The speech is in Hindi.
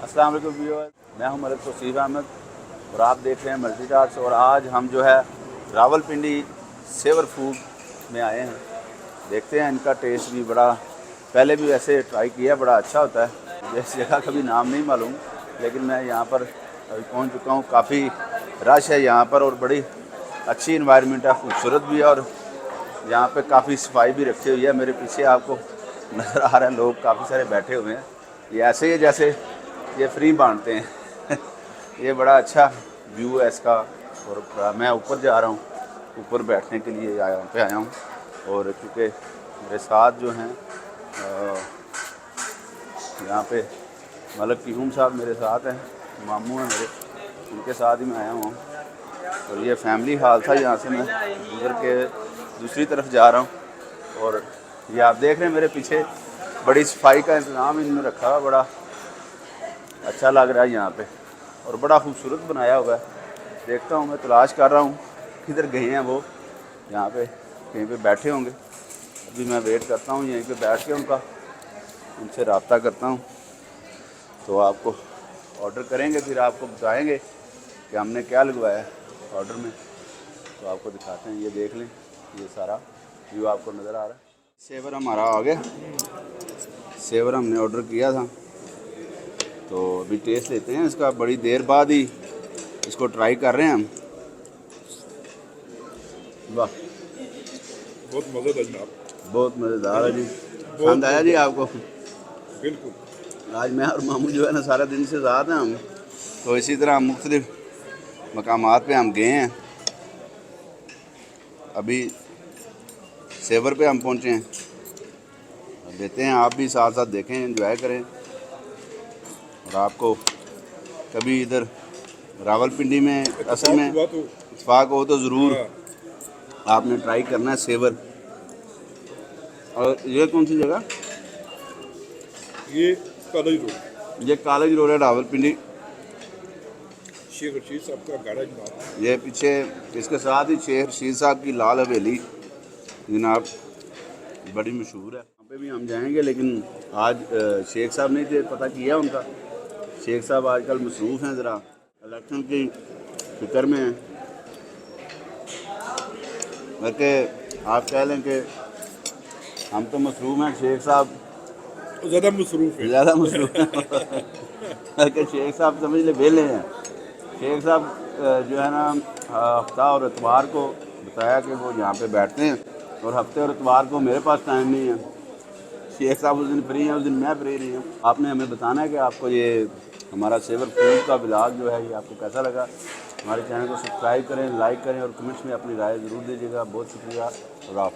अस्सलाम वालेकुम व्यूअर्स, मैं हूं मलिक तौसीफ अहमद और आप देख रहे हैं मल्टी टास्क। और आज हम जो है रावलपिंडी सेवर फूड में आए हैं। देखते हैं इनका टेस्ट भी बड़ा, पहले भी वैसे ट्राई किया, बड़ा अच्छा होता है। मुझे इस जगह का भी नाम नहीं मालूम, लेकिन मैं यहाँ पर अभी पहुँच चुका हूँ। काफ़ी रश है यहाँ पर और बड़ी अच्छी इन्वायरमेंट है, खूबसूरत भी है। और यहाँ पे काफ़ी सफाई भी रखी हुई है। मेरे पीछे आपको नज़र आ रहा है, लोग काफ़ी सारे बैठे हुए हैं। ये ऐसे ही जैसे ये फ्री बांटते हैं। ये बड़ा अच्छा व्यू है इसका। और मैं ऊपर जा रहा हूँ, ऊपर बैठने के लिए आया हूँ। और क्योंकि मेरे साथ जो हैं यहाँ पे मलिक कीहूम साहब मेरे साथ हैं, मामू हैं मेरे, उनके साथ ही मैं आया हूँ। और ये फैमिली हाल था, यहाँ से मैं गुजर के दूसरी तरफ जा रहा हूँ। और ये आप देख रहे हैं मेरे पीछे बड़ी सफाई का इंतज़ाम इनमें रखा हुआ, बड़ा अच्छा लग रहा है यहाँ पे और बड़ा खूबसूरत बनाया हुआ है। देखता हूँ, मैं तलाश कर रहा हूँ किधर गए हैं वो। यहाँ पे कहीं पे बैठे होंगे, अभी मैं वेट करता हूँ यहीं पे बैठ के उनसे रब्ता करता हूँ। तो आपको ऑर्डर करेंगे, फिर आपको बताएंगे कि हमने क्या लगवाया है ऑर्डर में। तो आपको दिखाते हैं, ये देख लें, ये सारा व्यू आपको नज़र आ रहा है। सेवर हमारा आ गया, सेवर हमने ऑर्डर किया था, तो अभी टेस्ट लेते हैं इसका। बड़ी देर बाद ही इसको ट्राई कर रहे हैं हम। वाह, बहुत मज़ेदार जनाब, बहुत मज़ेदार है जी। बहुत पसंद आया जी आपको? बिल्कुल। आज मैं और मामू जो है ना सारा दिन से साथ हैं हम, तो इसी तरह हम मुख्तलिफ मकामात पे हम गए हैं। अभी सेवर पे हम पहुँचे हैं, देते हैं आप भी साथ साथ देखें, एंजॉय करें। और आपको कभी इधर रावलपिंडी में असल में इत्तेफाक हो तो ज़रूर आपने ट्राई करना है सेवर। और ये कौन सी जगह? ये कॉलेज रोड, ये कॉलेज रोड है रावलपिंडी। शेख रशीद साहब का गाड़ा जनाब। ये पीछे इसके साथ ही शेख रशीद साहब की लाल हवेली जनाब बड़ी मशहूर है। वहाँ पे भी हम जाएंगे, लेकिन आज शेख साहब नहीं थे, पता किया उनका। शेख साहब आजकल मसरूफ़ हैं, ज़रा इलेक्शन की फिक्र में हैं। बल्कि आप कह लें कि हम तो मसरूफ़ हैं, शेख साहब ज़्यादा मसरूफ़ है। ज़्यादा मसरूफ़ हैं। बल्कि शेख साहब समझ ले वेले हैं। शेख साहब जो है ना, हफ्ता और इतवार को बताया कि वो यहाँ पे बैठते हैं, और हफ्ते और इतवार को मेरे पास टाइम नहीं है। शेख साहब उस दिन फ्री हैं, उस दिन मैं फ्री नहीं हूँ। आपने हमें बताना है कि आपको ये हमारा सेवर फूड का व्लॉग जो है ये आपको कैसा लगा। हमारे चैनल को सब्सक्राइब करें, लाइक करें और कमेंट्स में अपनी राय ज़रूर दीजिएगा। बहुत शुक्रिया और आप